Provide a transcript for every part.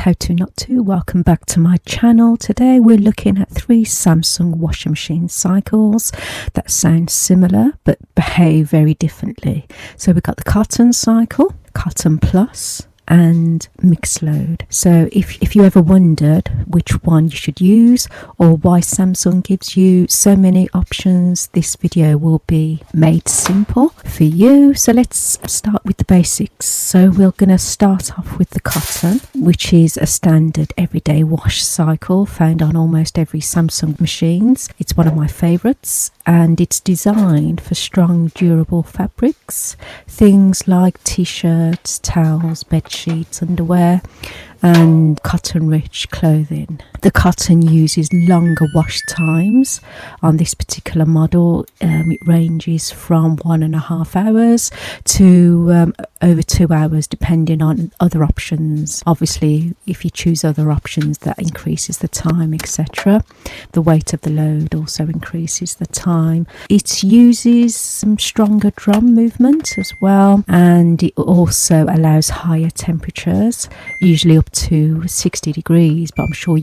how to not to. Welcome back to my channel. Today we're looking at 3 Samsung washing machine cycles that sound similar but behave very differently. So we've got the cotton cycle, cotton plus, and mixed load. So if you ever wondered which one you should use or why Samsung gives you so many options, this video will be made simple for you. So let's start with the basics. So we're going to start off with the cotton, which is a standard everyday wash cycle found on almost every Samsung machines. It's one of my favorites, and it's designed for strong, durable fabrics, things like t-shirts, towels, bed sheets, underwear, and cotton-rich clothing. The cotton uses longer wash times. On this particular model, it ranges from 1.5 hours to over 2 hours, depending on other options. Obviously, if you choose other options, that increases the time, etc. The weight of the load also increases the time. It uses some stronger drum movement as well, and it also allows higher temperatures, usually up to 60 degrees, but I'm sure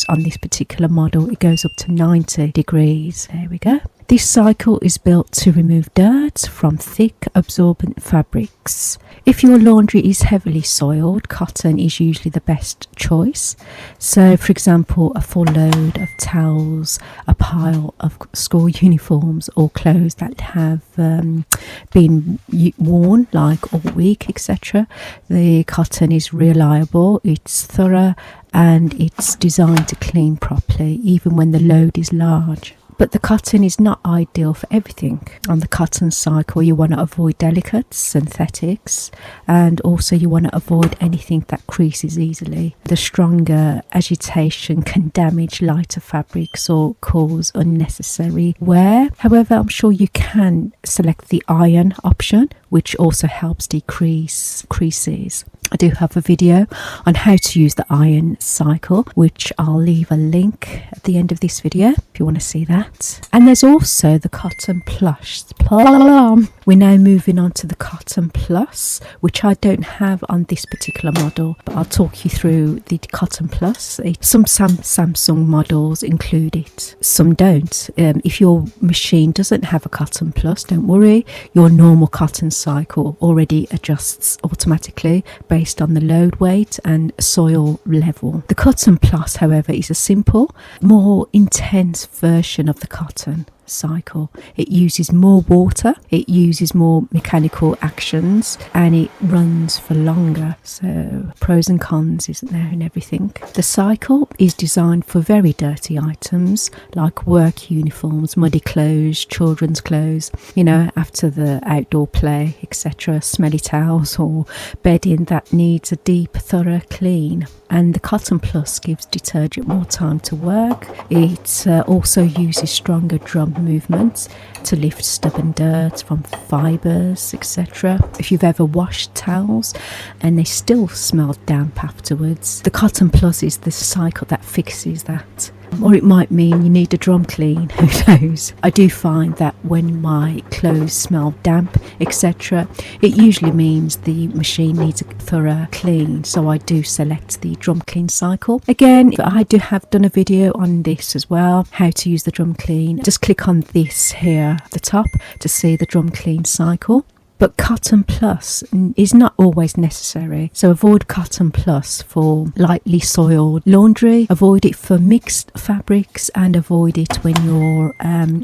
on this particular model it goes up to 90 degrees. There we go. This cycle is built to remove dirt from thick, absorbent fabrics. If your laundry is heavily soiled, cotton is usually the best choice. So, for example, a full load of towels, a pile of school uniforms or clothes that have been worn like all week, etc. The cotton is reliable, it's thorough, and it's designed to clean properly, even when the load is large. But the cotton is not ideal for everything. On the cotton cycle, you want to avoid delicates, synthetics, and also you want to avoid anything that creases easily. The stronger agitation can damage lighter fabrics or cause unnecessary wear. However, I'm sure you can select the iron option, which also helps decrease creases. I do have a video on how to use the iron cycle, which I'll leave a link at the end of this video if you want to see that. And there's also the cotton plus. We're now moving on to the cotton plus, which I don't have on this particular model, but I'll talk you through the cotton plus. Some Samsung models include it, some don't. If your machine doesn't have a cotton plus, don't worry, your normal cotton cycle already adjusts automatically based on the load weight and soil level. The cotton plus, however, is a simple, more intense version of the cotton cycle. It uses more water, it uses more mechanical actions, and it runs for longer. So pros and cons, isn't there, in everything. The cycle is designed for very dirty items like work uniforms, muddy clothes, children's clothes, after the outdoor play, etc., smelly towels or bedding that needs a deep, thorough clean. And the cotton plus gives detergent more time to work. It also uses stronger drum movements to lift stubborn dirt from fibres, etc. If you've ever washed towels and they still smell damp afterwards, the cotton plus is the cycle that fixes that. Or it might mean you need a drum clean, who knows. I do find that when my clothes smell damp, etc., it usually means the machine needs a thorough clean, so I do select the drum clean cycle. Again, I do have done a video on this as well, how to use the drum clean. Just click on this here at the top to see the drum clean cycle. But cotton plus is not always necessary. So avoid cotton plus for lightly soiled laundry, avoid it for mixed fabrics, and avoid it when you're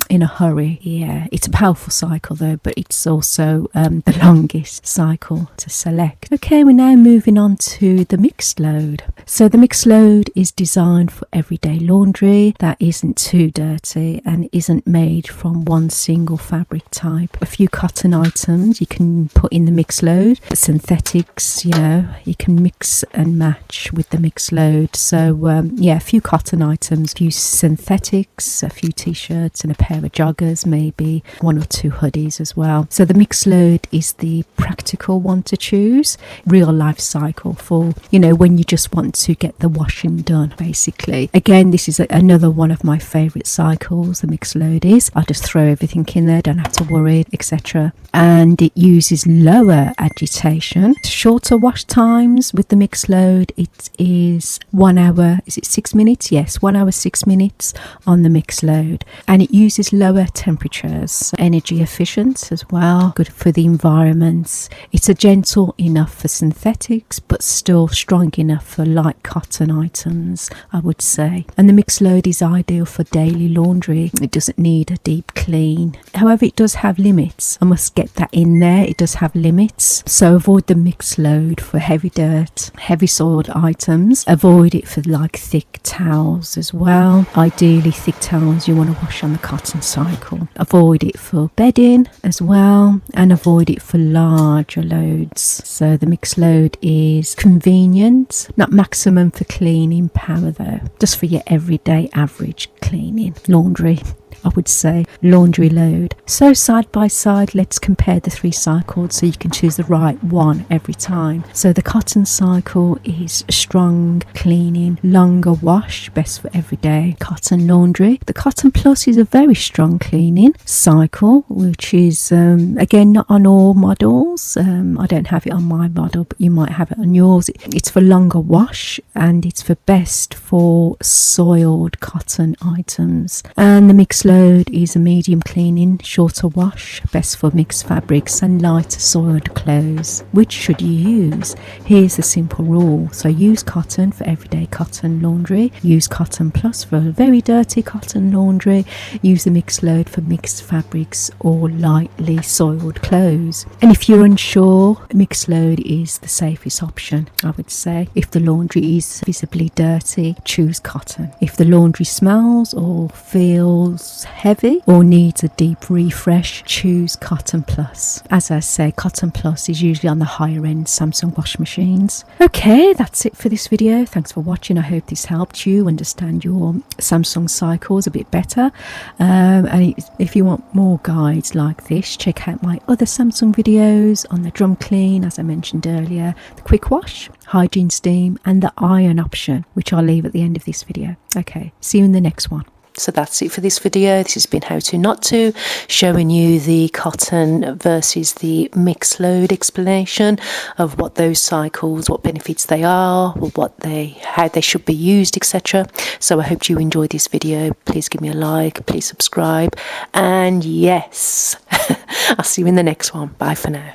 in a hurry. Yeah, it's a powerful cycle though, but it's also the longest cycle to select. Okay, we're now moving on to the mixed load. So the mixed load is designed for everyday laundry that isn't too dirty and isn't made from one single fabric type. A few cotton items you can put in the mixed load. Synthetics, you can mix and match with the mixed load. So a few cotton items, a few synthetics, a few t-shirts and a pair of joggers, maybe 1 or 2 hoodies as well. So the mixed load is the practical one to choose. Real life cycle for, when you just want to get the washing done, basically. Again, this is another one of my favourite cycles, the mixed load is. I just throw everything in there, don't have to worry, etc. And it It uses lower agitation. Shorter wash times with the mixed load, it is 1 hour, is it 6 minutes? Yes, 1 hour 6 minutes on the mixed load. And it uses lower temperatures, energy efficient as well, good for the environment. It's a gentle enough for synthetics, but still strong enough for light cotton items, I would say. And the mixed load is ideal for daily laundry. It doesn't need a deep clean. However, it does have limits. I must get that in there. It does have limits. So avoid the mixed load for heavy dirt, heavy soiled items. Avoid it for like thick towels as well. Ideally, thick towels you want to wash on the cotton cycle. Avoid it for bedding as well, and avoid it for larger loads. So the mixed load is convenient, not maximum for cleaning power though, just for your everyday average cleaning, laundry, I would say, laundry load. So side by side, let's compare the 3 cycles so you can choose the right one every time. So the cotton cycle is strong cleaning, longer wash, best for everyday cotton laundry. The Cotton Plus is a very strong cleaning cycle, which is again not on all models. I don't have it on my model, but you might have it on yours. It's for longer wash and it's for best for soiled cotton items. And the mixed load is a medium cleaning, shorter wash, best for mixed fabrics and lighter soiled clothes. Which should you use? Here's the simple rule. So use cotton for everyday cotton laundry, use Cotton Plus for very dirty cotton laundry, use the mixed load for mixed fabrics or lightly soiled clothes. And if you're unsure, mixed load is the safest option, I would say. If the laundry is visibly dirty, choose cotton. If the laundry smells or feels heavy or needs a deep refresh, choose Cotton Plus. As I say, Cotton Plus is usually on the higher end Samsung wash machines. Okay, that's it for this video. Thanks for watching. I hope this helped you understand your Samsung cycles a bit better. And if you want more guides like this, check out my other Samsung videos on the drum clean, as I mentioned earlier, the quick wash, hygiene steam, and the iron option, which I'll leave at the end of this video. Okay, see you in the next one. So that's it for this video. This has been How To Not To, showing you the cotton versus the mixed load explanation of what those cycles, what benefits they are, how they should be used, etc. So I hope you enjoyed this video. Please give me a like, please subscribe, and yes, I'll see you in the next one. Bye for now.